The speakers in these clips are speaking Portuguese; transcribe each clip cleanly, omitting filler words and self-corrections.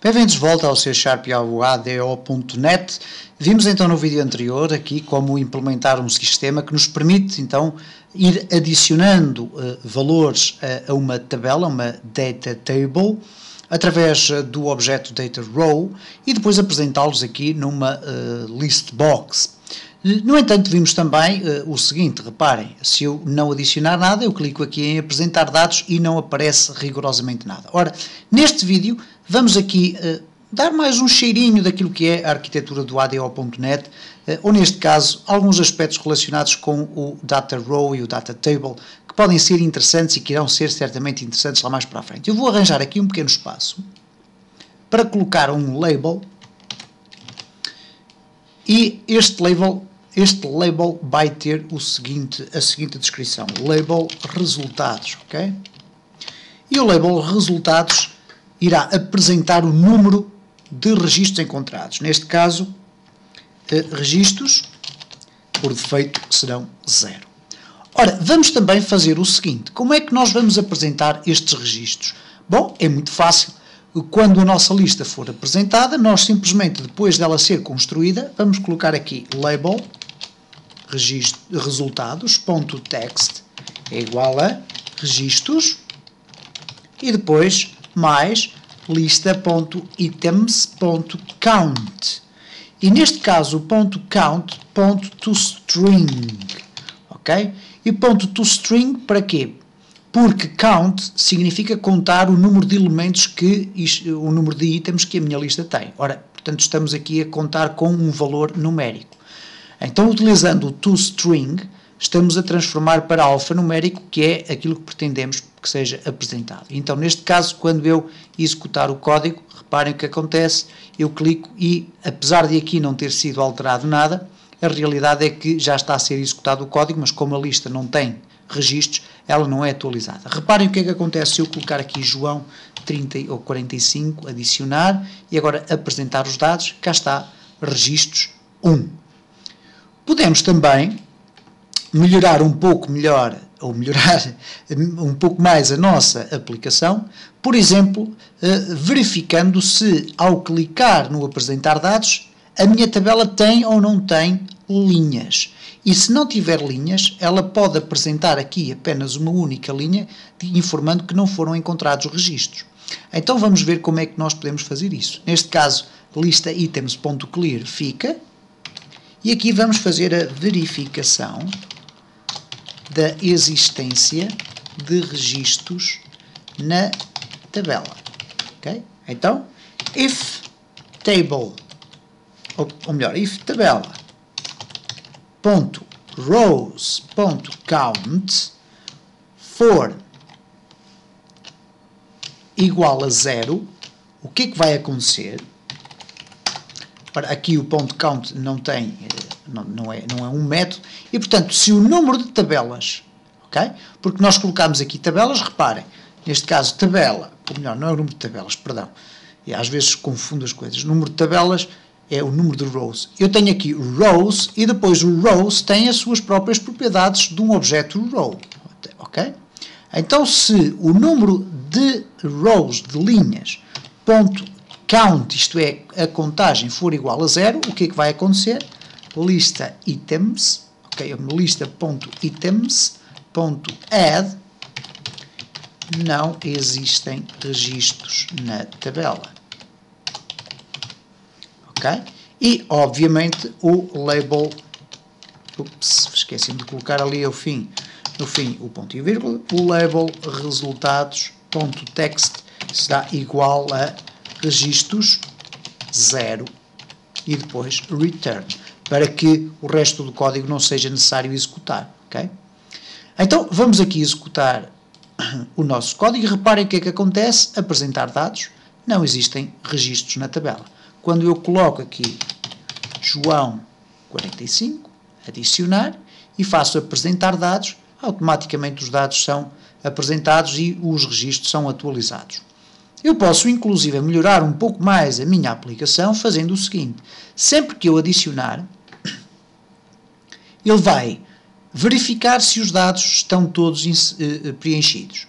Bem-vindos de volta ao C# e ao ADO.net. Vimos então no vídeo anterior aqui como implementar um sistema que nos permite então ir adicionando valores a uma tabela, uma data table, através do objeto data row e depois apresentá-los aqui numa list box. No entanto, vimos também o seguinte, reparem, se eu não adicionar nada, eu clico aqui em apresentar dados e não aparece rigorosamente nada. Ora, neste vídeo vamos aqui dar mais um cheirinho daquilo que é a arquitetura do ADO.net, ou neste caso, alguns aspectos relacionados com o Data Row e o Data Table, que podem ser interessantes e que irão ser certamente interessantes lá mais para a frente. Eu vou arranjar aqui um pequeno espaço para colocar um label, e este label vai ter a seguinte descrição, label resultados, ok? E o label resultados irá apresentar o número de registros encontrados. Neste caso, registros, por defeito, serão 0. Ora, vamos também fazer o seguinte, como é que nós vamos apresentar estes registros? Bom, é muito fácil. Quando a nossa lista for apresentada, nós simplesmente, depois dela ser construída, vamos colocar aqui label resultados.text é igual a registros e depois mais lista.items.count. E neste caso o .count, .toString, ok? E .toString para quê? Porque count significa contar o número de elementos o número de itens que a minha lista tem. Ora, portanto, estamos aqui a contar com um valor numérico. Então, utilizando o toString, estamos a transformar para alfanumérico, que é aquilo que pretendemos que seja apresentado. Então, neste caso, quando eu executar o código, reparem o que acontece, eu clico e, apesar de aqui não ter sido alterado nada, a realidade é que já está a ser executado o código, mas como a lista não tem registros, ela não é atualizada. Reparem o que é que acontece se eu colocar aqui João 30 ou 45, adicionar, e agora apresentar os dados, cá está, registros 1. Podemos também melhorar um pouco mais a nossa aplicação, por exemplo, verificando se ao clicar no apresentar dados, a minha tabela tem ou não tem linhas. E se não tiver linhas, ela pode apresentar aqui apenas uma única linha, informando que não foram encontrados registros. Então vamos ver como é que nós podemos fazer isso. Neste caso, lista items.clear fica, e aqui vamos fazer a verificação da existência de registros na tabela. Okay? Então, if table, ou melhor, if tabela .rows.count for igual a 0, o que é que vai acontecer? Ora, aqui o .count não é um método, e portanto, se o número de tabelas, ok? Porque nós colocamos aqui tabelas, reparem, neste caso tabela, ou melhor, não é o número de tabelas, perdão, e às vezes confundo as coisas, o número de tabelas é o número de rows. Eu tenho aqui rows, e depois o rows tem as suas próprias propriedades de um objeto row, ok? Então, se o número de rows, de linhas, count, isto é, a contagem, for igual a 0, o que é que vai acontecer? Lista items, ok, lista.items.add, não existem registros na tabela. Ok? E, obviamente, o label, esqueci-me de colocar ali no fim o ponto e vírgula, o label resultados.text será igual a registros 0 e depois return, para que o resto do código não seja necessário executar, ok? Então, vamos aqui executar o nosso código e reparem o que é que acontece, apresentar dados, não existem registros na tabela. Quando eu coloco aqui João 45, adicionar, e faço apresentar dados, automaticamente os dados são apresentados e os registros são atualizados. Eu posso, inclusive, melhorar um pouco mais a minha aplicação fazendo o seguinte. Sempre que eu adicionar, ele vai verificar se os dados estão todos preenchidos.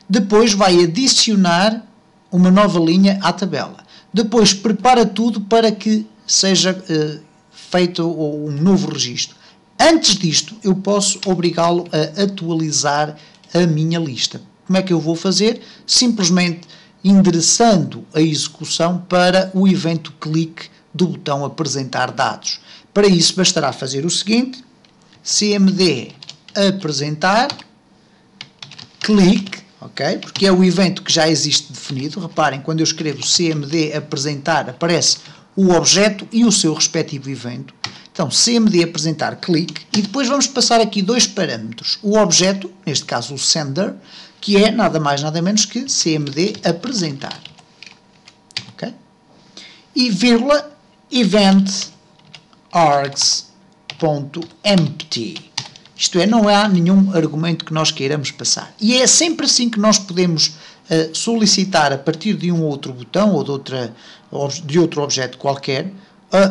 Depois vai adicionar uma nova linha à tabela. depois prepara tudo para que seja feito um novo registro. Antes disto, eu posso obrigá-lo a atualizar a minha lista. Como é que eu vou fazer? Simplesmente endereçando a execução para o evento clique do botão apresentar dados. Para isso bastará fazer o seguinte: cmd apresentar clique, ok? Porque é o evento que já existe definido. Reparem, quando eu escrevo cmd apresentar, aparece o objeto e o seu respectivo evento. Então, cmd apresentar clique, e depois vamos passar aqui dois parâmetros. O objeto, neste caso o sender, que é nada mais nada menos que cmd apresentar. Ok? E vírgula event args.empty. Isto é, não há nenhum argumento que nós queiramos passar. E é sempre assim que nós podemos solicitar, a partir de um outro botão ou de outro objeto qualquer,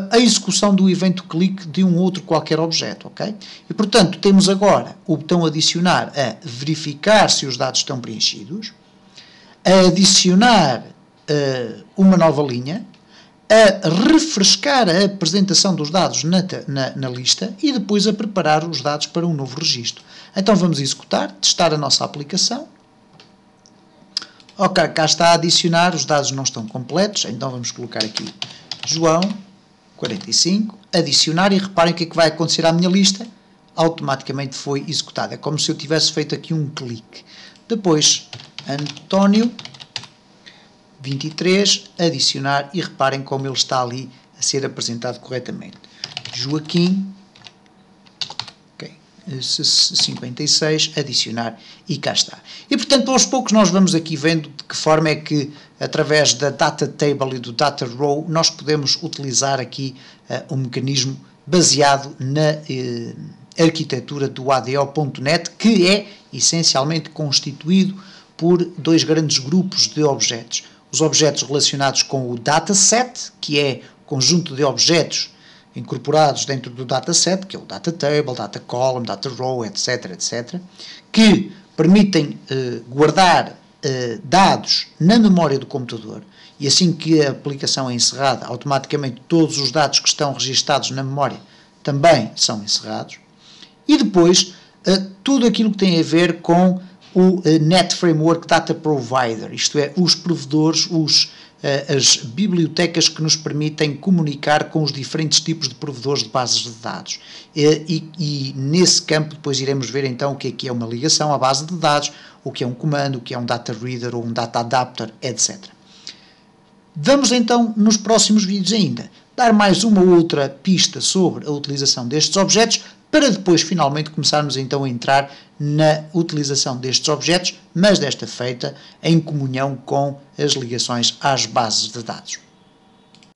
a execução do evento clique de um outro qualquer objeto, ok? E, portanto, temos agora o botão adicionar a verificar se os dados estão preenchidos, a adicionar uma nova linha, a refrescar a apresentação dos dados na lista e depois a preparar os dados para um novo registro. Então vamos executar, testar a nossa aplicação. Ok, cá está a adicionar, os dados não estão completos, então vamos colocar aqui João 45, adicionar, e reparem o que é que vai acontecer à minha lista. Automaticamente foi executada, é como se eu tivesse feito aqui um clique. Depois, António 23, adicionar, e reparem como ele está ali a ser apresentado corretamente. Joaquim, okay, 56, adicionar, e cá está. E, portanto, aos poucos nós vamos aqui vendo de que forma é que, através da Data Table e do Data Row, nós podemos utilizar aqui um mecanismo baseado na arquitetura do ADO.NET, que é essencialmente constituído por dois grandes grupos de objetos. Os objetos relacionados com o dataset, que é o conjunto de objetos incorporados dentro do dataset, que é o data table, data column, data row, etc., etc., que permitem guardar dados na memória do computador, e assim que a aplicação é encerrada, automaticamente todos os dados que estão registados na memória também são encerrados. E depois, tudo aquilo que tem a ver com o Net Framework Data Provider, isto é, os provedores, as bibliotecas que nos permitem comunicar com os diferentes tipos de provedores de bases de dados. E nesse campo depois iremos ver então o que é uma ligação à base de dados, o que é um comando, o que é um data reader ou um data adapter, etc. Vamos então, nos próximos vídeos ainda, dar mais uma ou outra pista sobre a utilização destes objetos, para depois finalmente começarmos então a entrar na utilização destes objetos, mas desta feita em comunhão com as ligações às bases de dados.